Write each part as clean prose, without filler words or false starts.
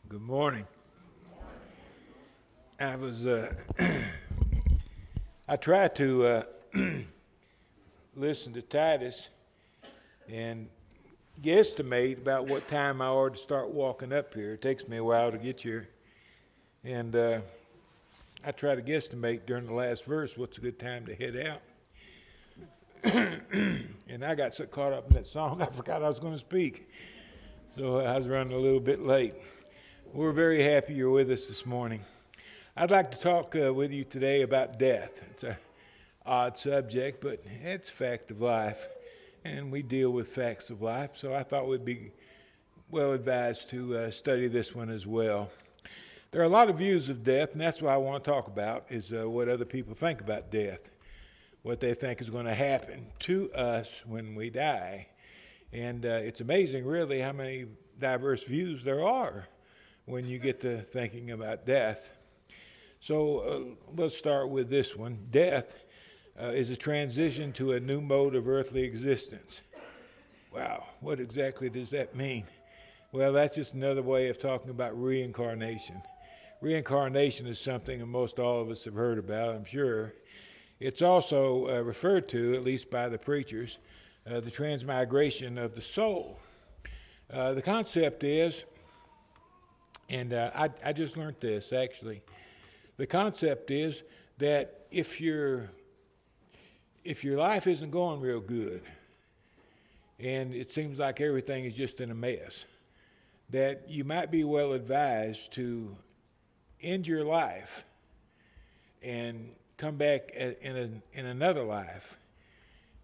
Good morning. I was I tried to listen to Titus and guesstimate about what time I ought to start walking up here. It takes me a while to get here, and I try to guesstimate during the last verse what's a good time to head out. And I got so caught up in that song I forgot I was going to speak, so I was running a little bit late. We're very happy you're with us this morning. I'd like to talk with you today about death. It's an odd subject, but it's a fact of life, and we deal with facts of life, so I thought we'd be well advised to study this one as well. There are a lot of views of death, and that's what I want to talk about, is what other people think about death, what they think is going to happen to us when we die. And it's amazing, really, how many diverse views there are when you get to thinking about death. So let's start with this one. Death is a transition to a new mode of earthly existence. Wow, what exactly does that mean? Well, that's just another way of talking about reincarnation. Reincarnation is something that most all of us have heard about, I'm sure. It's also referred to, at least by the preachers, the transmigration of the soul. The concept is, and I just learned this actually, the concept is that if your life isn't going real good, and it seems like everything is just in a mess, that you might be well advised to end your life and come back in another life.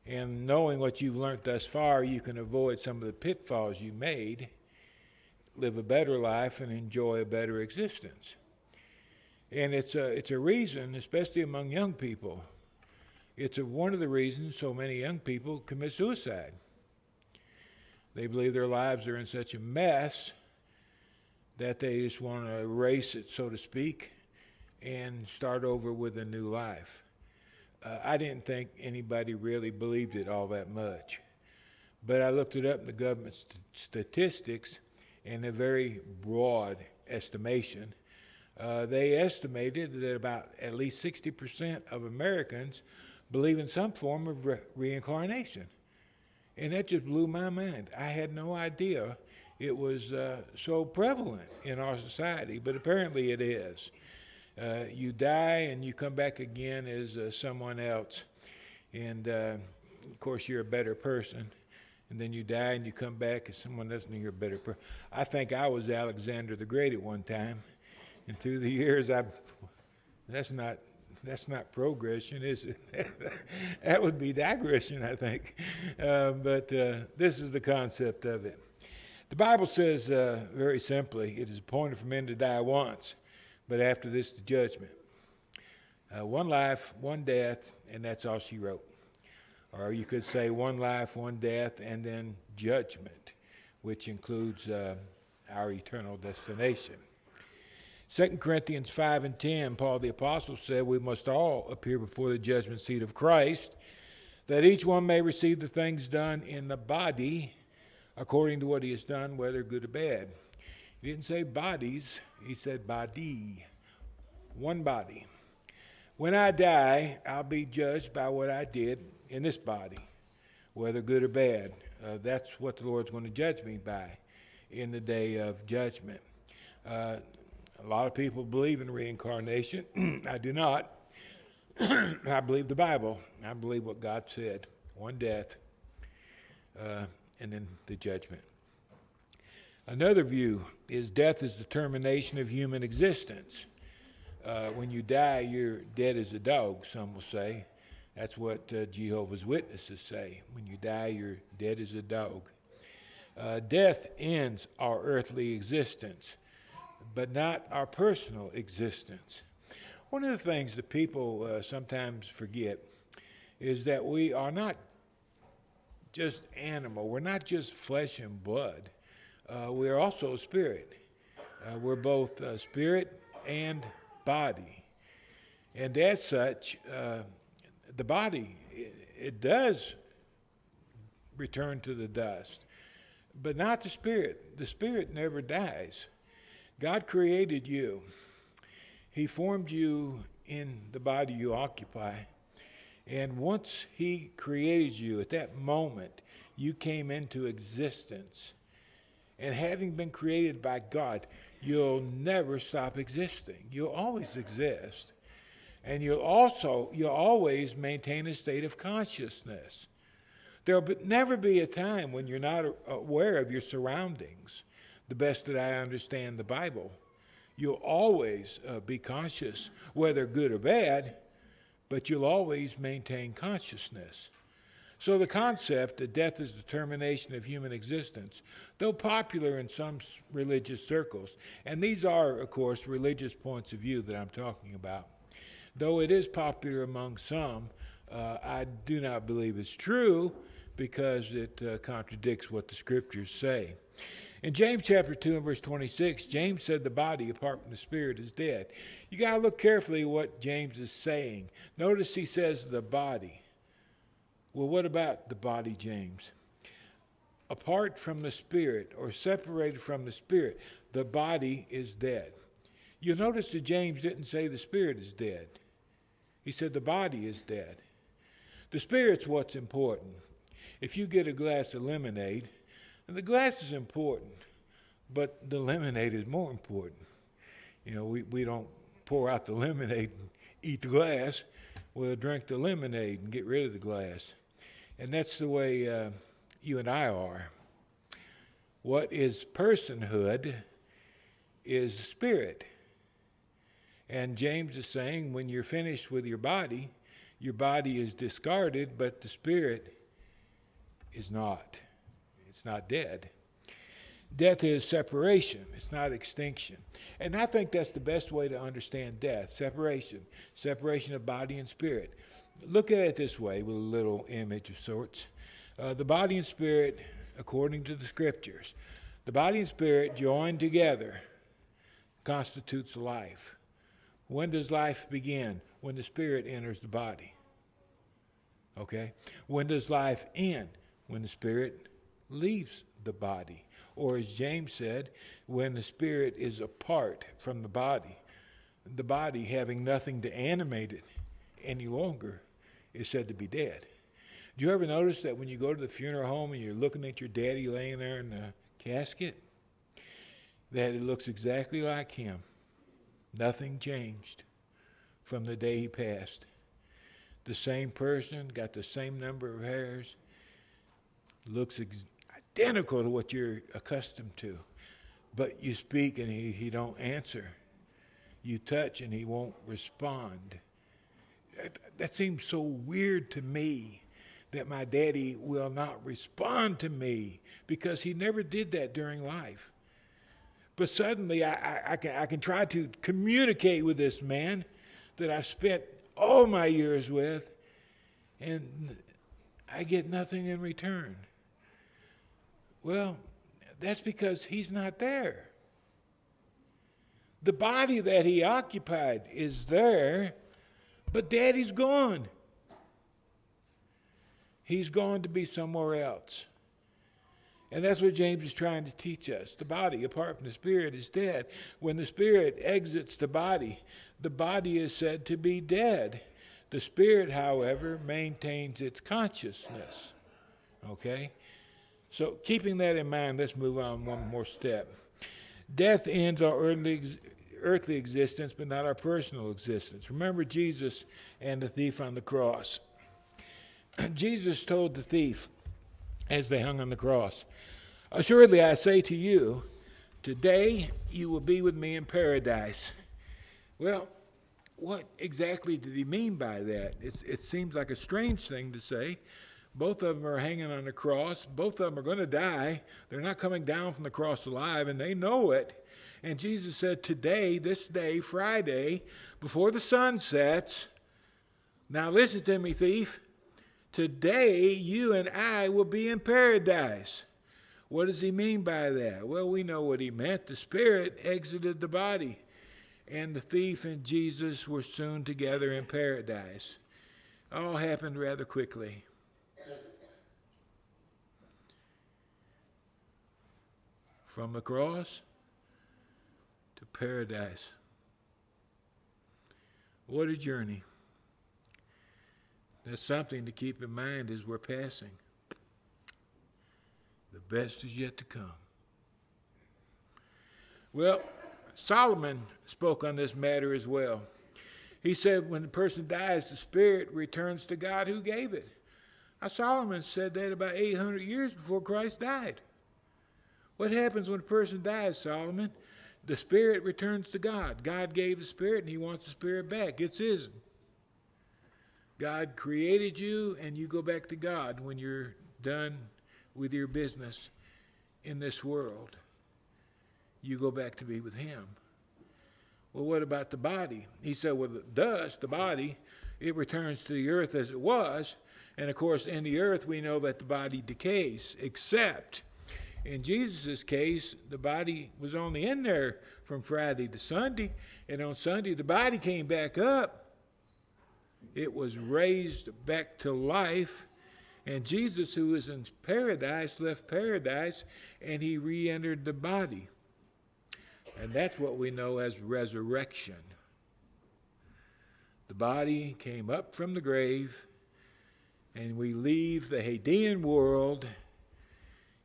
And knowing what you've learned thus far, you can avoid some of the pitfalls you made, live a better life, and enjoy a better existence. And it's a reason, especially among young people, it's one of the reasons so many young people commit suicide. They believe their lives are in such a mess that they just want to erase it, so to speak, and start over with a new life. I didn't think anybody really believed it all that much. But I looked it up in the government statistics, and a very broad estimation. They estimated that about at least 60% of Americans believe in some form of reincarnation. And that just blew my mind. I had no idea it was so prevalent in our society, but apparently it is. You die and you come back again as someone else. And of course, you're a better person. And then you die and you come back as someone else and you're a better person. I think I was Alexander the Great at one time. And through the years, that's not progression, is it? That would be digression, I think. But this is the concept of it. The Bible says very simply, it is appointed for men to die once, but after this, the judgment. One life, one death, and that's all she wrote. Or you could say one life, one death, and then judgment, which includes our eternal destination. 2 Corinthians 5 and 10, Paul the Apostle said, we must all appear before the judgment seat of Christ, that each one may receive the things done in the body according to what he has done, whether good or bad. He didn't say bodies, he said body, one body. When I die, I'll be judged by what I did in this body, whether good or bad. That's what the Lord's going to judge me by in the day of judgment. A lot of people believe in reincarnation. I do not. I believe the Bible. I believe what God said. One death, and then the judgment. Another view is death is the termination of human existence. When you die, you're dead as a dog, some will say. That's what Jehovah's Witnesses say. When you die, you're dead as a dog. Death ends our earthly existence, but not our personal existence. One of the things that people sometimes forget is that we are not just animal. We're not just flesh and blood. We are also spirit. We're both spirit and body. And as such, the body, it does return to the dust, but not the spirit. The spirit never dies. God created you. He formed you in the body you occupy. And once he created you, at that moment, you came into existence. And having been created by God, you'll never stop existing. You'll always exist. And you'll always maintain a state of consciousness. There'll never be a time when you're not aware of your surroundings, the best that I understand the Bible. You'll always be conscious, whether good or bad, but you'll always maintain consciousness. So the concept that death is the termination of human existence, though popular in some religious circles, and these are, of course, religious points of view that I'm talking about, though it is popular among some, I do not believe it's true because it contradicts what the scriptures say. In James chapter 2 and verse 26, James said the body apart from the spirit is dead. You got to look carefully at what James is saying. Notice he says the body. Well, what about the body, James? Apart from the spirit or separated from the spirit, the body is dead. You'll notice that James didn't say the spirit is dead. He said the body is dead. The spirit's what's important. If you get a glass of lemonade, and the glass is important, but the lemonade is more important. You know, we don't pour out the lemonade and eat the glass. We'll drink the lemonade and get rid of the glass. And that's the way you and I are. What is personhood is spirit. And James is saying when you're finished with your body is discarded, but the spirit is not. It's not dead. Death is separation. It's not extinction. And I think that's the best way to understand death, separation of body and spirit. Look at it this way with a little image of sorts. The body and spirit, according to the scriptures, the body and spirit joined together constitutes life. When does life begin? When the spirit enters the body. Okay? When does life end? When the spirit leaves the body. Or as James said, when the spirit is apart from the body having nothing to animate it any longer is said to be dead. Do you ever notice that when you go to the funeral home and you're looking at your daddy laying there in the casket, that it looks exactly like him? Nothing changed from the day he passed. The same person, got the same number of hairs, looks identical to what you're accustomed to. But you speak and he don't answer. You touch and he won't respond. That seems so weird to me that my daddy will not respond to me because he never did that during life. But suddenly I can try to communicate with this man that I've spent all my years with, and I get nothing in return. Well, that's because he's not there. The body that he occupied is there, but Daddy's gone. He's gone to be somewhere else. And that's what James is trying to teach us. The body, apart from the spirit, is dead. When the spirit exits the body is said to be dead. The spirit, however, maintains its consciousness. Okay? So keeping that in mind, let's move on one more step. Death ends our earthly existence, but not our personal existence. Remember Jesus and the thief on the cross. Jesus told the thief as they hung on the cross, "Assuredly I say to you, today you will be with me in paradise." Well, what exactly did he mean by that? It seems like a strange thing to say. Both of them are hanging on the cross. Both of them are going to die. They're not coming down from the cross alive, and they know it. And Jesus said, today, this day, Friday, before the sun sets, now listen to me, thief, today you and I will be in paradise. What does he mean by that? Well, we know what he meant. The spirit exited the body, and the thief and Jesus were soon together in paradise. All happened rather quickly. From the cross paradise. What a journey. That's something to keep in mind as we're passing. The best is yet to come. Well, Solomon spoke on this matter as well. He said when the person dies, the spirit returns to God who gave it. Now, Solomon said that about 800 years before Christ died. What happens when a person dies, Solomon? The spirit returns to God. God gave the spirit and he wants the spirit back. It's his. God created you and you go back to God when you're done with your business in this world. You go back to be with him. Well, what about the body? He said, well, the dust, the body, it returns to the earth as it was. And of course, in the earth, we know that the body decays, except in Jesus' case, the body was only in there from Friday to Sunday. And on Sunday, the body came back up. It was raised back to life. And Jesus, who was in paradise, left paradise, and he re-entered the body. And that's what we know as resurrection. The body came up from the grave, and we leave the Hadean world,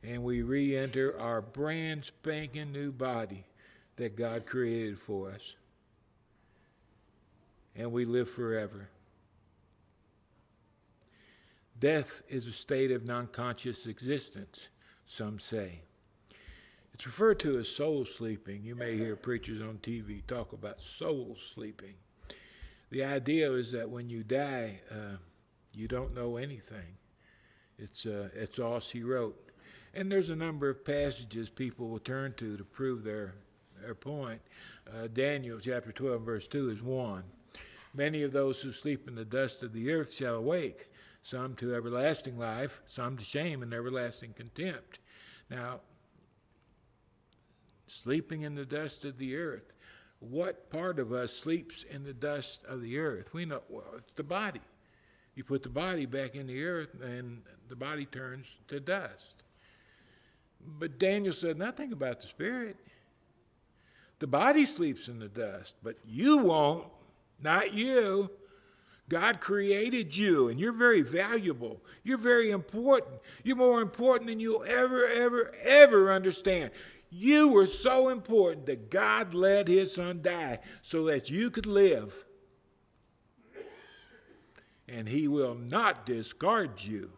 and we re-enter our brand spanking new body that God created for us. And we live forever. Death is a state of non-conscious existence, some say. It's referred to as soul sleeping. You may hear preachers on TV talk about soul sleeping. The idea is that when you die, you don't know anything. It's all she wrote. And there's a number of passages people will turn to prove their point. Daniel chapter 12, verse 2 is one. Many of those who sleep in the dust of the earth shall awake, some to everlasting life, some to shame and everlasting contempt. Now, sleeping in the dust of the earth. What part of us sleeps in the dust of the earth? We know, well, it's the body. You put the body back in the earth and the body turns to dust. But Daniel said nothing about the spirit. The body sleeps in the dust, but you won't, not you. God created you, and you're very valuable. You're very important. You're more important than you'll ever understand. You were so important that God let his son die so that you could live. And he will not discard you.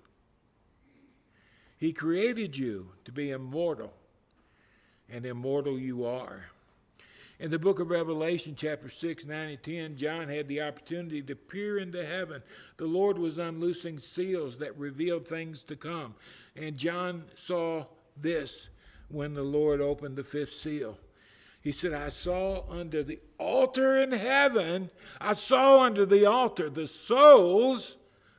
He created you to be immortal, and immortal you are. In the book of Revelation, chapter 6, 9, and 10, John had the opportunity to peer into heaven. The Lord was unloosing seals that revealed things to come. And John saw this when the Lord opened the fifth seal. He said, I saw under the altar in heaven, I saw under the altar the souls,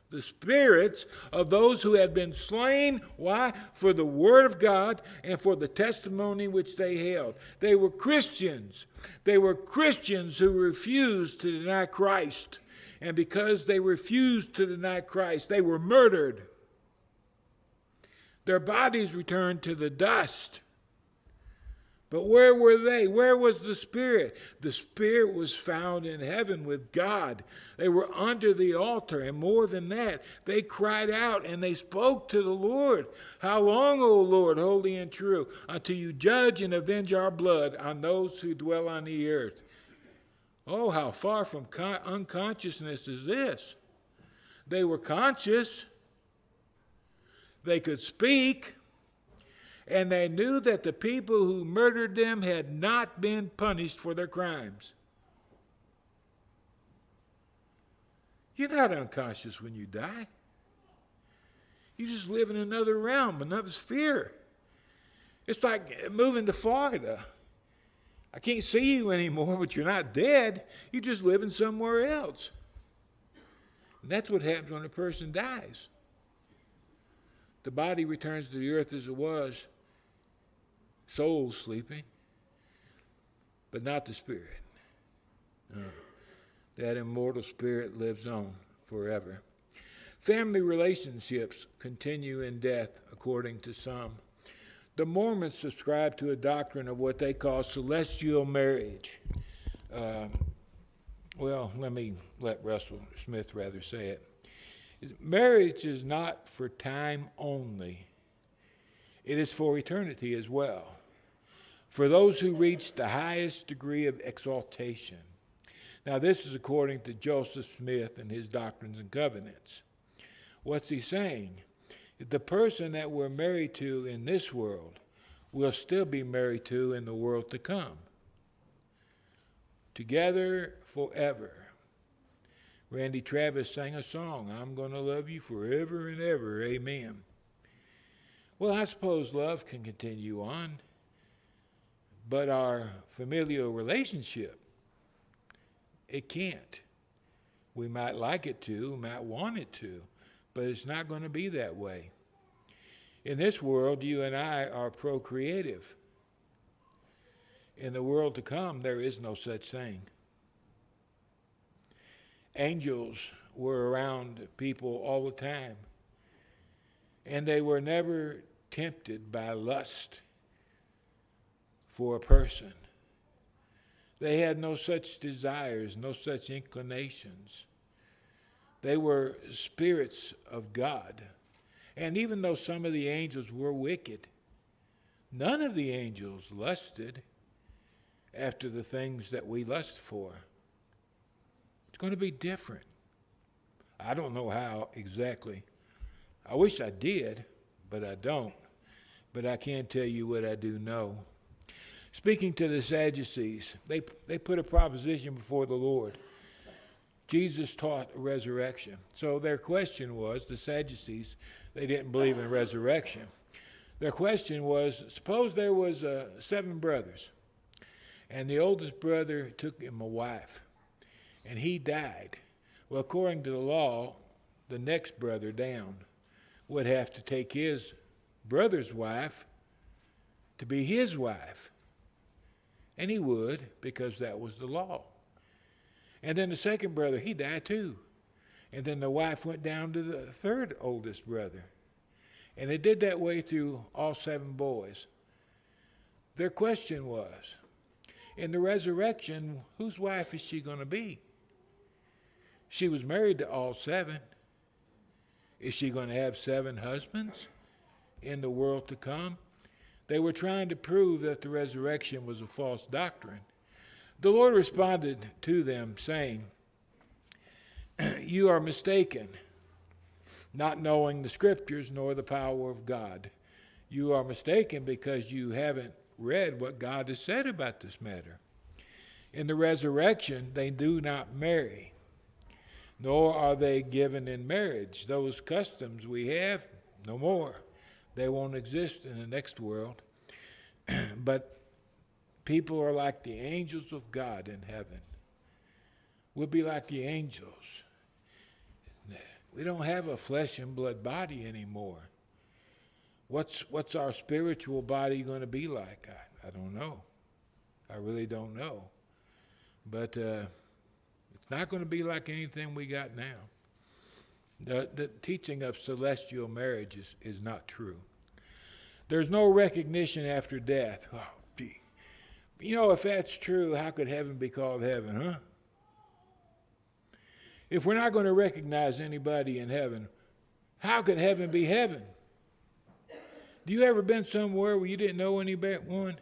the spirits of those who had been slain. Why? For the word of God and for the testimony which they held. They were Christians. They were Christians who refused to deny Christ. And because they refused to deny Christ, they were murdered. Their bodies returned to the dust. But where were they? Where was the Spirit? The Spirit was found in heaven with God. They were under the altar, and more than that, they cried out and they spoke to the Lord. How long, O Lord, holy and true, until you judge and avenge our blood on those who dwell on the earth? Oh, how far from unconsciousness is this? They were conscious. They could speak. And they knew that the people who murdered them had not been punished for their crimes. You're not unconscious when you die. You just live in another realm, another sphere. It's like moving to Florida. I can't see you anymore, but you're not dead. You're just living somewhere else. And that's what happens when a person dies. The body returns to the earth as it was, soul sleeping, but not the spirit. That immortal spirit lives on forever. Family relationships continue in death, according to some. The Mormons subscribe to a doctrine of what they call celestial marriage. Let Russell Smith rather say it. Marriage is not for time only. It is for eternity as well. For those who reach the highest degree of exaltation. Now, this is according to Joseph Smith and his Doctrines and Covenants. What's he saying? The person that we're married to in this world will still be married to in the world to come. Together forever. Randy Travis sang a song, I'm going to love you forever and ever, amen. Well, I suppose love can continue on, but our familial relationship, it can't. We might like it to, we might want it to, but it's not going to be that way. In this world, you and I are procreative. In the world to come, there is no such thing. Angels were around people all the time, and they were never tempted by lust for a person. They had no such desires, no such inclinations. They were spirits of God. And even though some of the angels were wicked, none of the angels lusted after the things that we lust for. It's going to be different. I don't know how exactly. I wish I did, but I don't. But I can tell you what I do know. Speaking to the Sadducees, they put a proposition before the Lord. Jesus taught a resurrection. So their question was, the Sadducees, they didn't believe in resurrection. Their question was, suppose there was 7 brothers, and the oldest brother took him a wife, and he died. Well, according to the law, the next brother down would have to take his brother's wife to be his wife. And he would, because that was the law. And then the second brother, he died too. And then the wife went down to the third oldest brother. And it did that way through all 7 boys. Their question was, in the resurrection, whose wife is she going to be? She was married to all 7. Is she going to have 7 husbands in the world to come? They were trying to prove that the resurrection was a false doctrine. The Lord responded to them, saying, you are mistaken, not knowing the Scriptures nor the power of God. You are mistaken because you haven't read what God has said about this matter. In the resurrection, they do not marry, nor are they given in marriage. Those customs we have, no more. They won't exist in the next world. But people are like the angels of God in heaven. We'll be like the angels. We don't have a flesh and blood body anymore. What's our spiritual body going to be like? I don't know. I really don't know. But it's not going to be like anything we got now. The teaching of celestial marriage is not true. There's no recognition after death. Oh, gee. You know, if that's true, how could heaven be called heaven, huh? If we're not going to recognize anybody in heaven, how could heaven be heaven? Do you ever been somewhere where you didn't know anyone?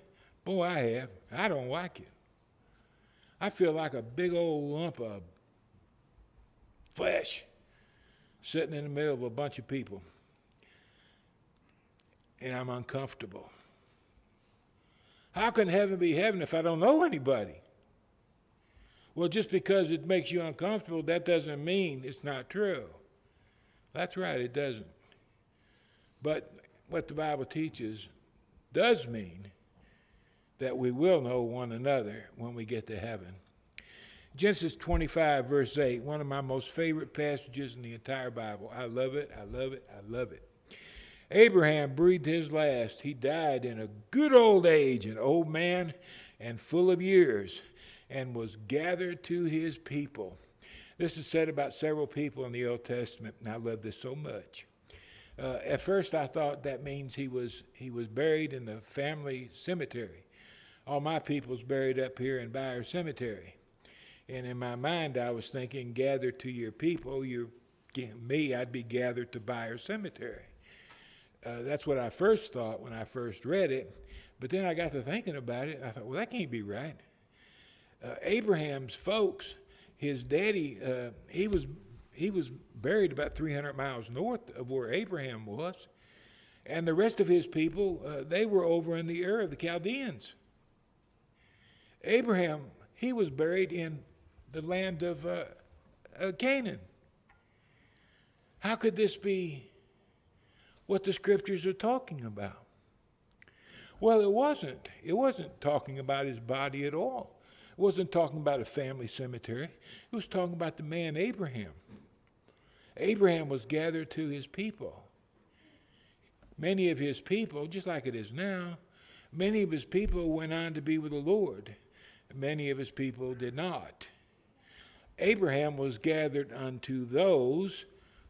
Boy, I have. I don't like it. I feel like a big old lump of flesh sitting in the middle of a bunch of people. And I'm uncomfortable. How can heaven be heaven if I don't know anybody? Well, just because it makes you uncomfortable, that doesn't mean it's not true. That's right, it doesn't. But what the Bible teaches does mean that we will know one another when we get to heaven. Genesis 25, verse 8, one of my most favorite passages in the entire Bible. I love it, I love it, I love it. Abraham breathed his last. He died in a good old age, an old man and full of years, and was gathered to his people. This is said about several people in the Old Testament, and I love this so much. At first, I thought that means he was buried in the family cemetery. All my people's buried up here in Byers Cemetery. And in my mind, I was thinking, gather to your people. Me, I'd be gathered to Byers Cemetery. That's what I first thought when I first read it. But then I got to thinking about it, and I thought, well, that can't be right. Abraham's folks, his daddy, he was buried about 300 miles north of where Abraham was. And the rest of his people, they were over in the Ur of the Chaldeans. Abraham, he was buried in the land of Canaan. How could this be what the scriptures are talking about? Well, it wasn't. It wasn't talking about his body at all. It wasn't talking about a family cemetery. It was talking about the man Abraham. Abraham was gathered to his people. Many of his people, just like it is now, many of his people went on to be with the Lord. Many of his people did not. Abraham was gathered unto those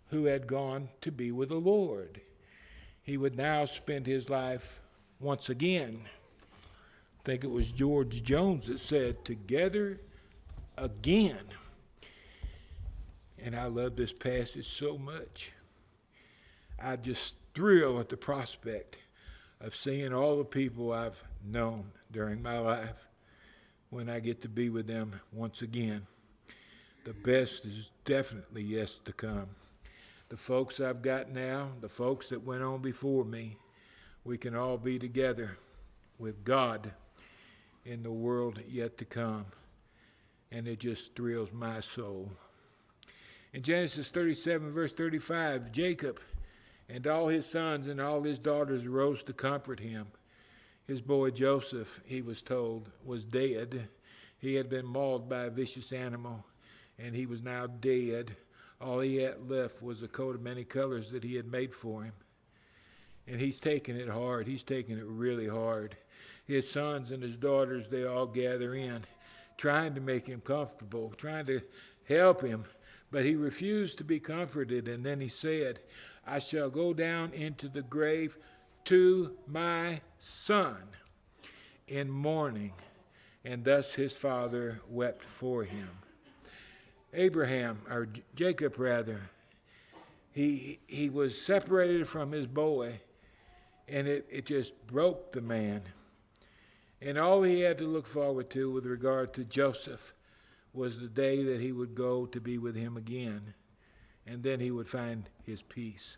who had gone to be with the Lord. He would now spend his life once again. I think it was George Jones that said, together again. And I love this passage so much. I just thrill at the prospect of seeing all the people I've known during my life when I get to be with them once again. The best is definitely yet to come. The folks I've got now, the folks that went on before me, we can all be together with God in the world yet to come. And it just thrills my soul. In Genesis 37, verse 35, Jacob and all his sons and all his daughters arose to comfort him. His boy Joseph, he was told, was dead. He had been mauled by a vicious animal, and he was now dead. All he had left was a coat of many colors that he had made for him. And he's taking it hard. He's taking it really hard. His sons and his daughters, they all gather in, trying to make him comfortable, trying to help him. But he refused to be comforted. And then he said, I shall go down into the grave to my son in mourning. And thus his father wept for him. Jacob, he was separated from his boy, and it just broke the man. And all he had to look forward to with regard to Joseph was the day that he would go to be with him again, and then he would find his peace.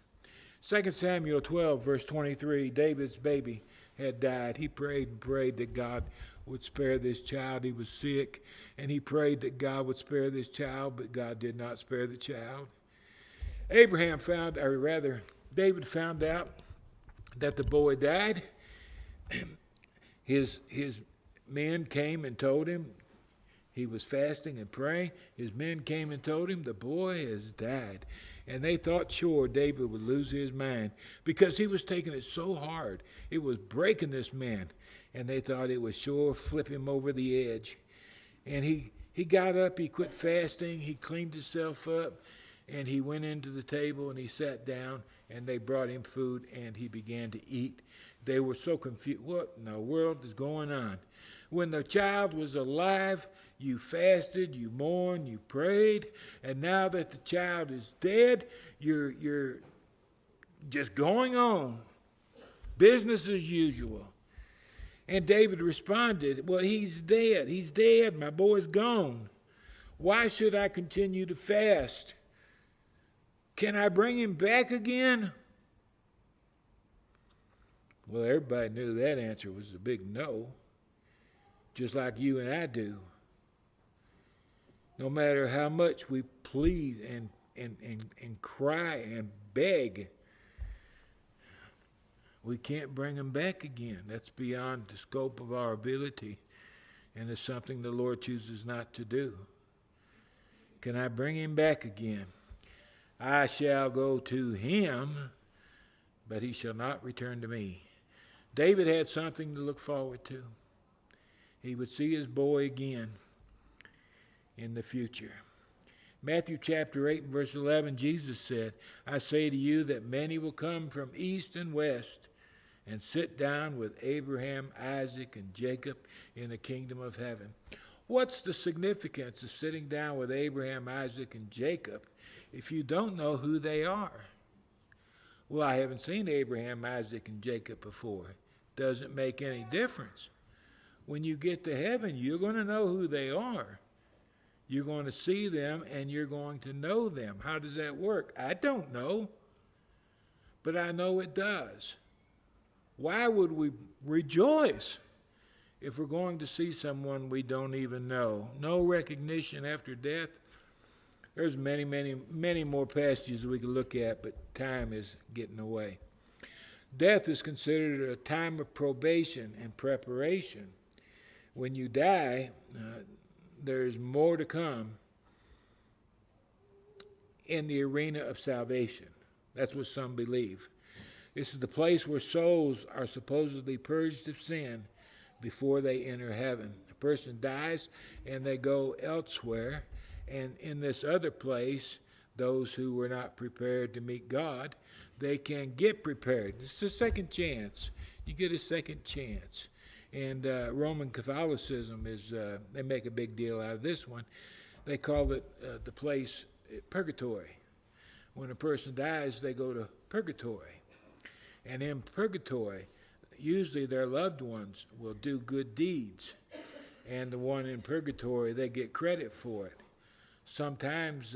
2 Samuel 12, verse 23, David's baby had died. He prayed and prayed that God would spare this child. He was sick, and he prayed that God would spare this child, but God did not spare the child. David found out that the boy died. His men came and told him, he was fasting and praying. His men came and told him the boy has died. And they thought sure David would lose his mind because he was taking it so hard. It was breaking this man. And they thought it would sure flip him over the edge. And he got up, he quit fasting, he cleaned himself up, and he went into the table and he sat down, and they brought him food, and he began to eat. They were so confused. What in the world is going on? When the child was alive, you fasted, you mourned, you prayed, and now that the child is dead, you're just going on. Business as usual. And David responded, well, he's dead. He's dead. My boy's gone. Why should I continue to fast? Can I bring him back again? Well, everybody knew that answer was a big no, just like you and I do. No matter how much we plead and cry and beg, we can't bring him back again. That's beyond the scope of our ability, and it's something the Lord chooses not to do. Can I bring him back again? I shall go to him, but he shall not return to me. David had something to look forward to. He would see his boy again in the future. Matthew chapter 8 and verse 11, Jesus said, I say to you that many will come from east and west and sit down with Abraham, Isaac, and Jacob in the kingdom of heaven. What's the significance of sitting down with Abraham, Isaac, and Jacob if you don't know who they are? Well, I haven't seen Abraham, Isaac, and Jacob before. Doesn't make any difference. When you get to heaven, you're going to know who they are. You're going to see them and you're going to know them. How does that work? I don't know, but I know it does. Why would we rejoice if we're going to see someone we don't even know? No recognition after death. There's many more passages we could look at, but time is getting away. Death is considered a time of probation and preparation. When you die, there's more to come in the arena of salvation. That's what some believe. This is the place where souls are supposedly purged of sin before they enter heaven. A person dies and they go elsewhere, and in this other place, those who were not prepared to meet God, they can get prepared. It's a second chance. You get a second chance. And Roman Catholicism they make a big deal out of this one. They call it the place purgatory. When a person dies, they go to purgatory. And in purgatory, usually their loved ones will do good deeds. And the one in purgatory, they get credit for it. Sometimes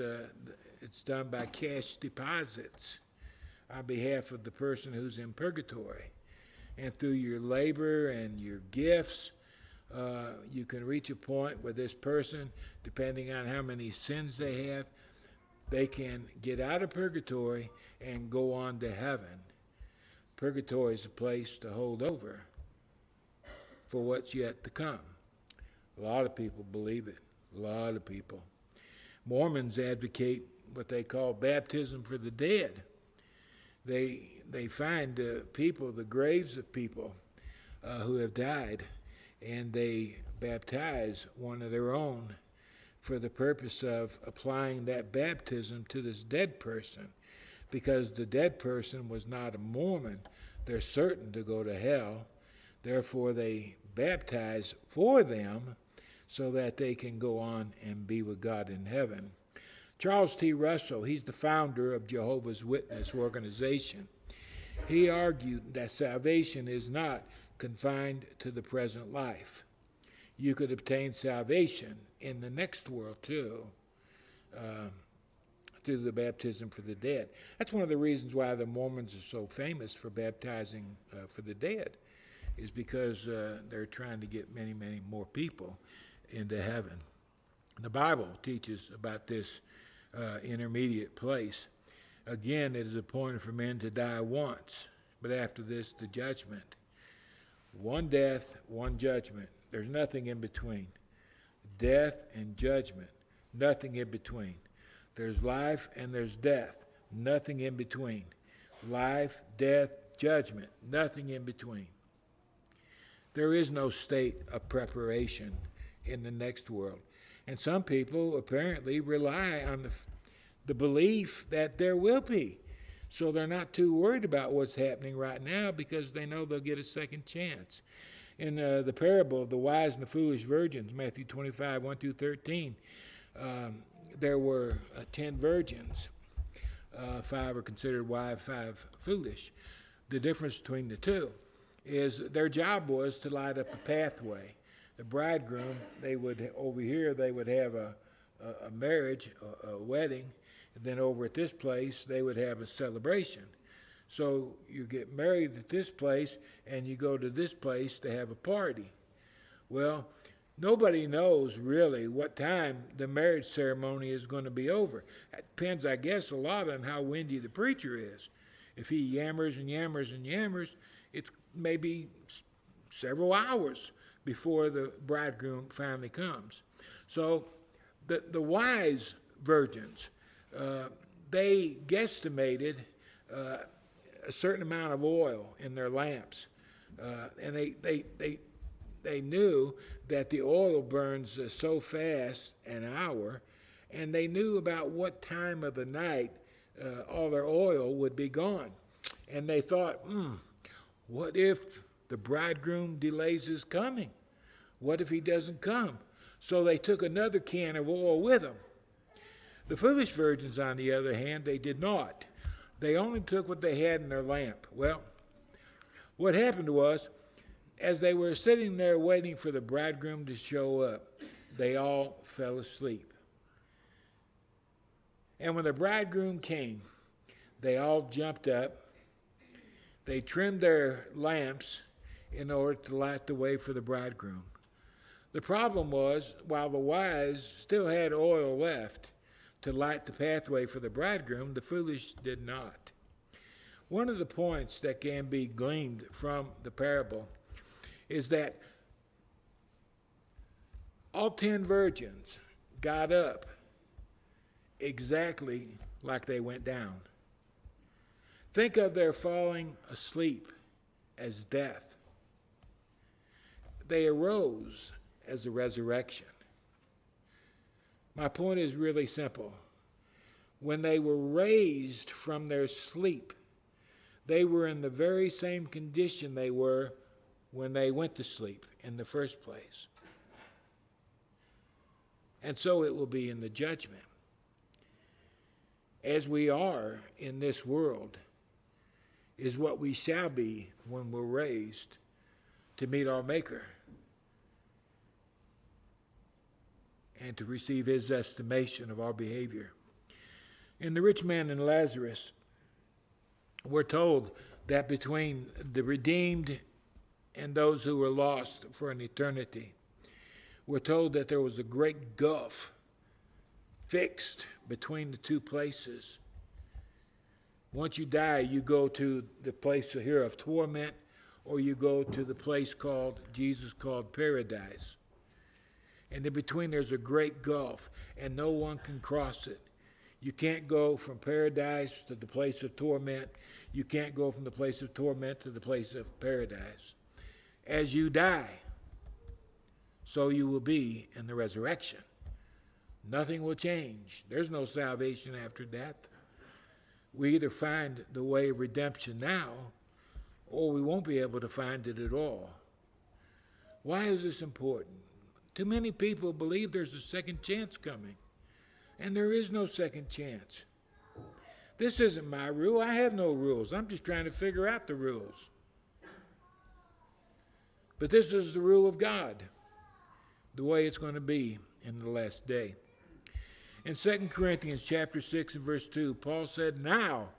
it's done by cash deposits on behalf of the person who's in purgatory. And through your labor and your gifts, you can reach a point where this person, depending on how many sins they have, they can get out of purgatory and go on to heaven. Purgatory is a place to hold over for what's yet to come. A lot of people believe it. A lot of people. Mormons advocate what they call baptism for the dead. They find people, the graves of people who have died, and they baptize one of their own for the purpose of applying that baptism to this dead person. Because the dead person was not a Mormon, they're certain to go to hell. Therefore, they baptize for them so that they can go on and be with God in heaven. Charles T. Russell, he's the founder of Jehovah's Witness organization. He argued that salvation is not confined to the present life. You could obtain salvation in the next world too, through the baptism for the dead. That's one of the reasons why the Mormons are so famous for baptizing for the dead, is because they're trying to get many more people into heaven. The Bible teaches about this intermediate place. Again, it is appointed for men to die once, but after this, the judgment. One death, one judgment. There's nothing in between. Death and judgment, nothing in between. There's life and there's death, nothing in between. Life, death, judgment, nothing in between. There is no state of preparation in the next world. And some people apparently rely on the belief that there will be. So they're not too worried about what's happening right now because they know they'll get a second chance. In the parable of the wise and the foolish virgins, Matthew 25, 1 through 13, there were 10 virgins. 5 are considered wise, 5 foolish. The difference between the two is their job was to light up a pathway. The bridegroom, they would have a marriage, a wedding, and then over at this place, they would have a celebration. So you get married at this place, and you go to this place to have a party. Well, nobody knows really what time the marriage ceremony is going to be over. It depends, I guess, a lot on how windy the preacher is. If he yammers and yammers and yammers, it's maybe several hours before the bridegroom finally comes. So the wise virgins, they guesstimated a certain amount of oil in their lamps, and they knew that the oil burns so fast, an hour, and they knew about what time of the night all their oil would be gone. And they thought, what if the bridegroom delays his coming? What if he doesn't come? So they took another can of oil with them. The foolish virgins, on the other hand, they did not. They only took what they had in their lamp. Well, what happened was, as they were sitting there waiting for the bridegroom to show up, they all fell asleep. And when the bridegroom came, they all jumped up. They trimmed their lamps in order to light the way for the bridegroom. The problem was, while the wise still had oil left to light the pathway for the bridegroom, the foolish did not. One of the points that can be gleaned from the parable is that all 10 virgins got up exactly like they went down. Think of their falling asleep as death. They arose as a resurrection. My point is really simple. When they were raised from their sleep, they were in the very same condition they were when they went to sleep in the first place. And so it will be in the judgment. As we are in this world is what we shall be when we're raised to meet our Maker and to receive his estimation of our behavior. In the rich man and Lazarus, we're told that between the redeemed and those who were lost for an eternity, we're told that there was a great gulf fixed between the two places. Once you die, you go to the place here of torment, or you go to the place Jesus called paradise. And in between there's a great gulf, and no one can cross it. You can't go from paradise to the place of torment. You can't go from the place of torment to the place of paradise. As you die, so you will be in the resurrection. Nothing will change. There's no salvation after death. We either find the way of redemption now, or we won't be able to find it at all. Why is this important? Too many people believe there's a second chance coming, and there is no second chance. This isn't my rule. I have no rules. I'm just trying to figure out the rules. But this is the rule of God, the way it's going to be in the last day. In 2 Corinthians chapter 6 and verse 2, Paul said, now,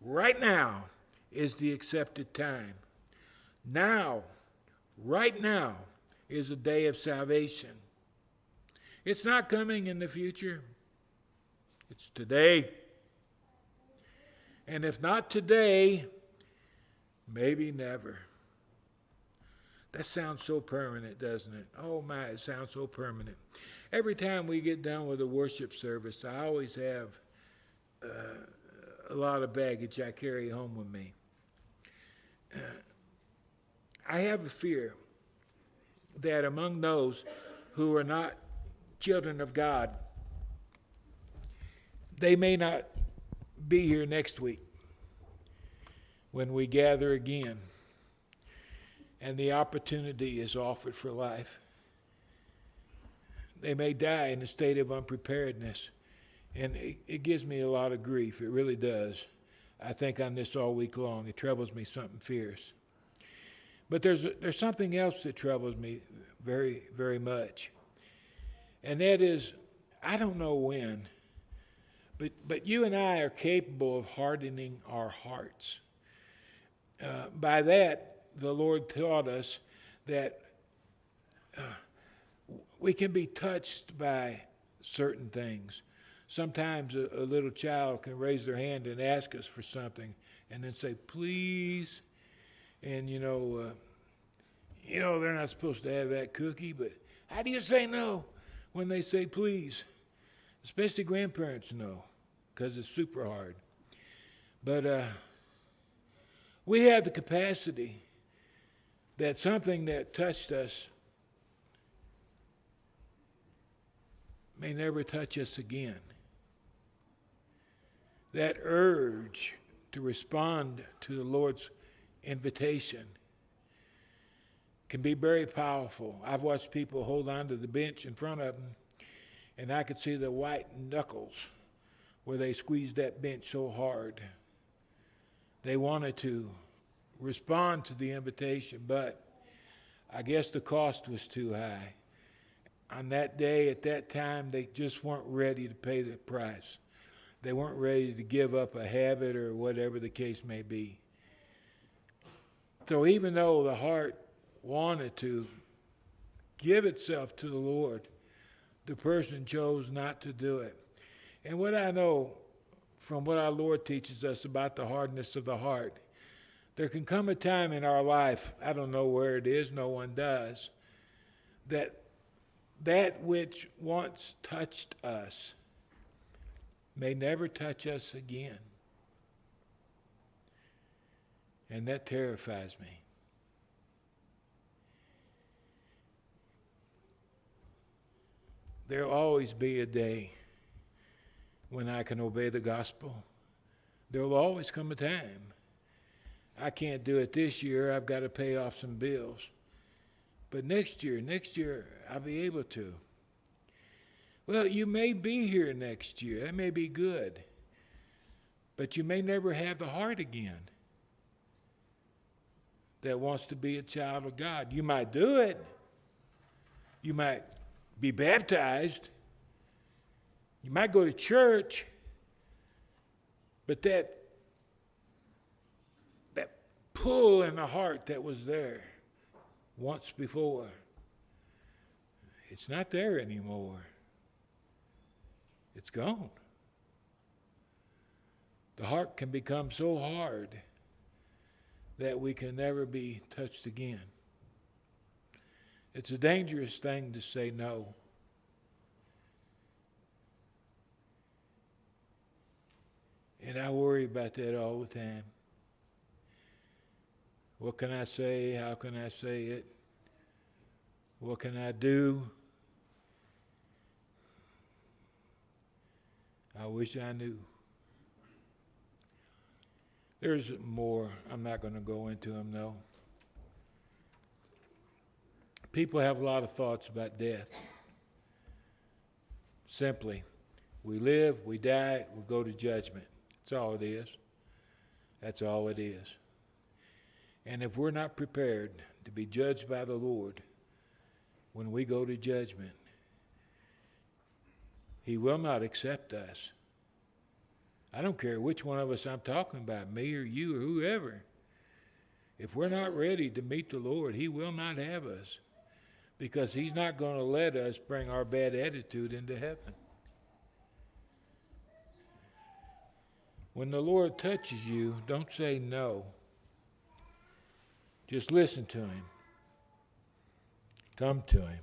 right now, is the accepted time. Now, right now, is the day of salvation. It's not coming in the future. It's today. And if not today, maybe never. That sounds so permanent, doesn't it? Oh my, it sounds so permanent. Every time we get done with a worship service, I always have a lot of baggage I carry home with me. I have a fear that among those who are not children of God, they may not be here next week when we gather again and the opportunity is offered for life. They may die in a state of unpreparedness, and it gives me a lot of grief. It really does. I think on this all week long. It troubles me something fierce. But there's something else that troubles me very, very much. And that is, I don't know when, but you and I are capable of hardening our hearts. By that, the Lord taught us that we can be touched by certain things. Sometimes a little child can raise their hand and ask us for something and then say, please. And, they're not supposed to have that cookie, but how do you say no when they say please? Especially grandparents know, because it's super hard. But we have the capacity that something that touched us may never touch us again. That urge to respond to the Lord's invitation can be very powerful. I've watched people hold on to the bench in front of them, and I could see the white knuckles where they squeezed that bench so hard. They wanted to respond to the invitation, but I guess the cost was too high. On that day, at that time, they just weren't ready to pay the price. They weren't ready to give up a habit or whatever the case may be. So even though the heart wanted to give itself to the Lord, the person chose not to do it. And what I know from what our Lord teaches us about the hardness of the heart, there can come a time in our life, I don't know where it is, no one does, that which once touched us may never touch us again. And that terrifies me. There'll always be a day when I can obey the gospel. There'll always come a time. I can't do it this year. I've got to pay off some bills. But next year, I'll be able to. Well, you may be here next year. That may be good. But you may never have the heart again that wants to be a child of God. You might do it. You might be baptized. You might go to church. But that pull in the heart that was there once before, it's not there anymore. It's gone. The heart can become so hard that we can never be touched again. It's a dangerous thing to say no. And I worry about that all the time. What can I say? How can I say it? What can I do? I wish I knew. There's more. I'm not going to go into them, though. People have a lot of thoughts about death. Simply, we live, we die, we go to judgment. That's all it is. That's all it is. And if we're not prepared to be judged by the Lord when we go to judgment, He will not accept us. I don't care which one of us I'm talking about, me or you or whoever. If we're not ready to meet the Lord, He will not have us, because He's not going to let us bring our bad attitude into heaven. When the Lord touches you, don't say no. Just listen to Him. Come to Him.